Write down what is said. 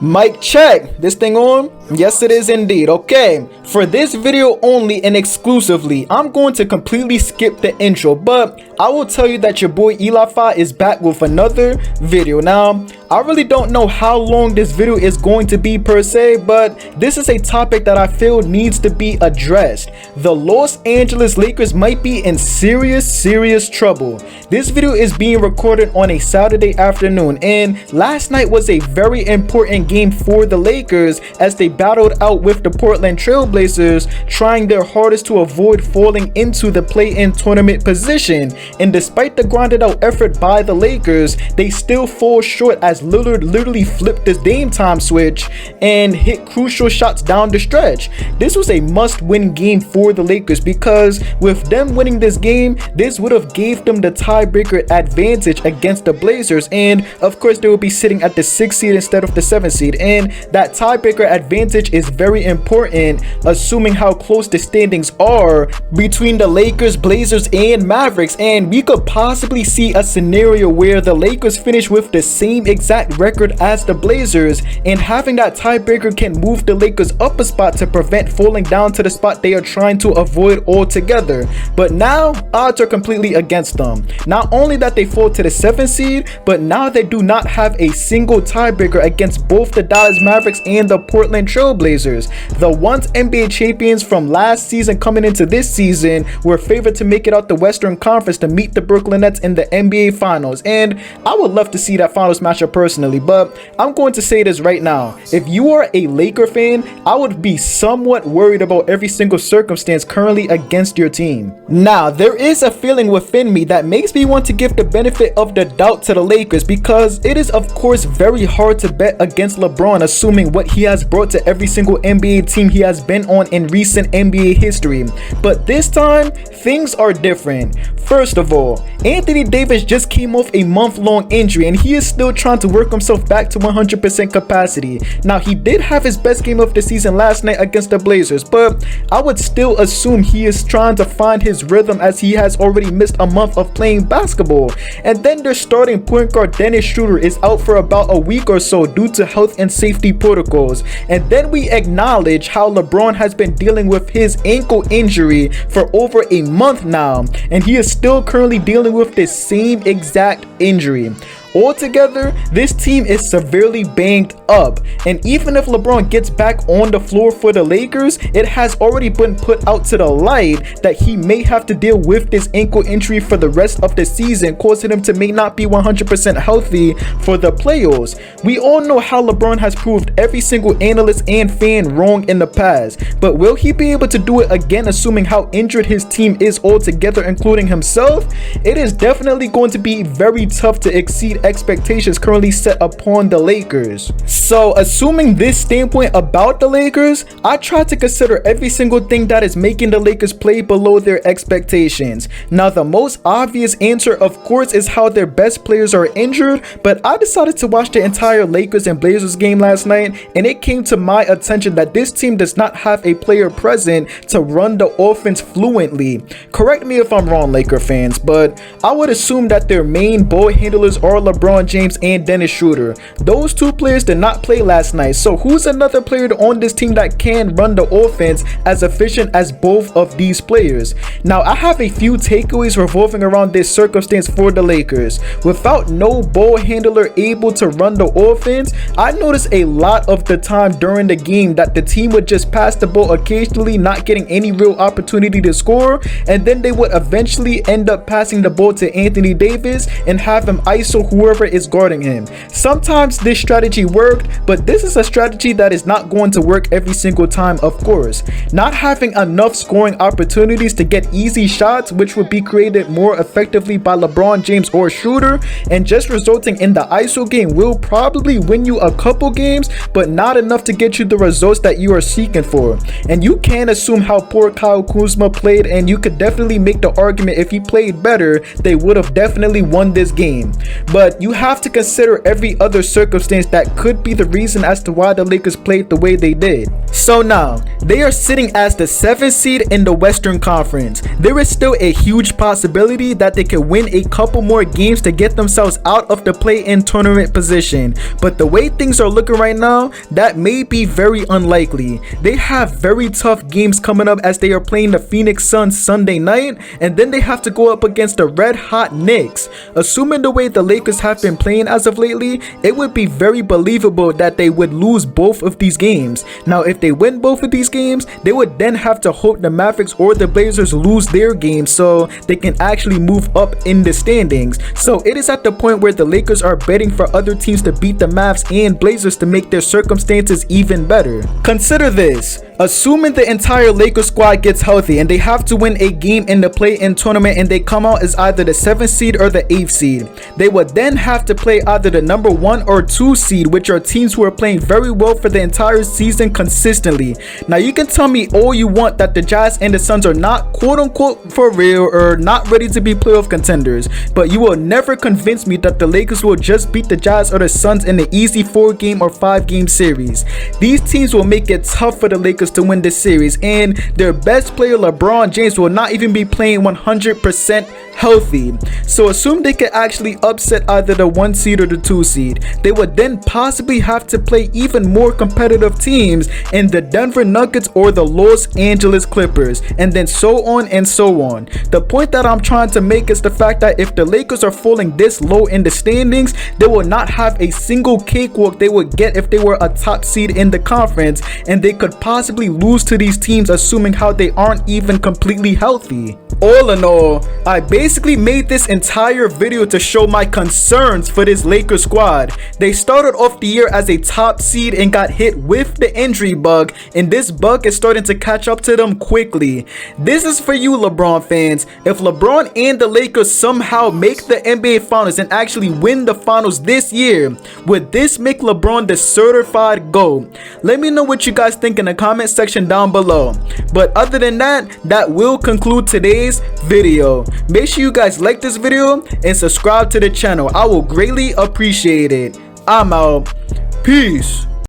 Mic check. This thing on? Yes, it is indeed. Okay, for this video only and exclusively, I'm going to completely skip the intro, but I will tell you that your boy Eli is back with another video. Now, I really don't know how long this video is going to be per se, but this is a topic that I feel needs to be addressed. The Los Angeles Lakers might be in serious trouble. This video is being recorded on a Saturday afternoon, and last night was a very important game for the Lakers as they battled out with the Portland Trail Blazers, trying their hardest to avoid falling into the play-in tournament position. And despite the grinded out effort by the Lakers, they still fall short as Lillard literally flipped the game time switch and hit crucial shots down the stretch. This was a must-win game for the Lakers because with them winning this game, this would have gave them the tiebreaker advantage against the Blazers, and of course they will be sitting at the 6th seed instead of the 7th seed, and that tiebreaker advantage is very important assuming how close the standings are between the Lakers, Blazers, and Mavericks. And we could possibly see a scenario where the Lakers finish with the same exact record as the Blazers, and having that tiebreaker can move the Lakers up a spot to prevent falling down to the spot they are trying to avoid altogether. But now odds are completely against them. Not only that they fall to the 7th seed, but now they do not have a single tiebreaker against both the Dallas Mavericks and the Portland Trail Blazers. The once NBA champions from last season coming into this season were favored to make it out the Western Conference to meet the Brooklyn Nets in the NBA Finals, and I would love to see that finals matchup personally, but I'm going to say this right now. If you are a Laker fan, I would be somewhat worried about every single circumstance currently against your team. Now, there is a feeling within me that makes me want to give the benefit of the doubt to the Lakers because it is of course very hard to bet against LeBron, assuming what he has brought to every single NBA team he has been on in recent NBA history. But this time, things are different. First of all, Anthony Davis just came off a month-long injury and he is still trying to work himself back to 100% capacity. Now, he did have his best game of the season last night against the Blazers, but I would still assume he is trying to find his rhythm as he has already missed a month of playing basketball. And then their starting point guard Dennis Schroeder is out for about a week or so due to health and safety protocols. And then we acknowledge how LeBron has been dealing with his ankle injury for over a month now, and he is still currently dealing with this same exact injury. Altogether, this team is severely banged up, and even if LeBron gets back on the floor for the Lakers, it has already been put out to the light that he may have to deal with this ankle injury for the rest of the season, causing him to may not be 100% healthy for the playoffs. We all know how LeBron has proved every single analyst and fan wrong in the past, but will he be able to do it again assuming how injured his team is altogether, including himself? It is definitely going to be very tough to exceed expectations currently set upon the Lakers. So assuming this standpoint about the Lakers, I try to consider every single thing that is making the Lakers play below their expectations. Now, the most obvious answer of course is how their best players are injured, but I decided to watch the entire Lakers and Blazers game last night, and it came to my attention that this team does not have a player present to run the offense fluently. Correct me if I'm wrong, Laker fans, but I would assume that their main ball handlers are LeBron James and Dennis Schroeder. Those two players did not play last night, so who's another player on this team that can run the offense as efficient as both of these players? Now, I have a few takeaways revolving around this circumstance for the Lakers. Without no ball handler able to run the offense, I noticed a lot of the time during the game that the team would just pass the ball occasionally, not getting any real opportunity to score, and then they would eventually end up passing the ball to Anthony Davis and have him ISO whoever is guarding him. Sometimes this strategy worked, but this is a strategy that is not going to work every single time, of course. Not having enough scoring opportunities to get easy shots, which would be created more effectively by LeBron James or Schroeder, and just resulting in the ISO game will probably win you a couple games, but not enough to get you the results that you are seeking for. And you can assume how poor Kyle Kuzma played, and you could definitely make the argument if he played better, they would have definitely won this game. But but you have to consider every other circumstance that could be the reason as to why the Lakers played the way they did. So now, they are sitting as the 7th seed in the Western Conference. There is still a huge possibility that they can win a couple more games to get themselves out of the play-in tournament position, but the way things are looking right now, that may be very unlikely. They have very tough games coming up as they are playing the Phoenix Suns Sunday night, and then they have to go up against the red hot Knicks. Assuming the way the Lakers have been playing as of lately, it would be very believable that they would lose both of these games. Now if they win both of these games, they would then have to hope the Mavericks or the Blazers lose their games so they can actually move up in the standings. So it is at the point where the Lakers are betting for other teams to beat the Mavs and Blazers to make their circumstances even better. Consider this. Assuming the entire Lakers squad gets healthy and they have to win a game in the play-in tournament and they come out as either the 7th seed or the 8th seed, they would then have to play either the number 1 or 2 seed, which are teams who are playing very well for the entire season consistently. Now you can tell me all you want that the Jazz and the Suns are not quote-unquote for real or not ready to be playoff contenders, but you will never convince me that the Lakers will just beat the Jazz or the Suns in an easy 4-game or 5-game series. These teams will make it tough for the Lakers to win this series, and their best player LeBron James will not even be playing 100% healthy. So assume they could actually upset either the 1 seed or the 2 seed. They would then possibly have to play even more competitive teams in the Denver Nuggets or the Los Angeles Clippers, and then so on and so on. The point that I'm trying to make is the fact that if the Lakers are falling this low in the standings, they will not have a single cakewalk they would get if they were a top seed in the conference, and they could possibly lose to these teams assuming how they aren't even completely healthy. All in all, I basically made this entire video to show my concerns for this Lakers squad. They started off the year as a top seed and got hit with the injury bug, and this bug is starting to catch up to them quickly. This is for you LeBron fans. If LeBron and the Lakers somehow make the NBA Finals and actually win the finals this year, would this make LeBron the certified GOAT? Let me know what you guys think in the comment section down below. But other than that, that will conclude today's video. Make sure you guys like this video and subscribe to the channel. I will greatly appreciate it. I'm out. Peace.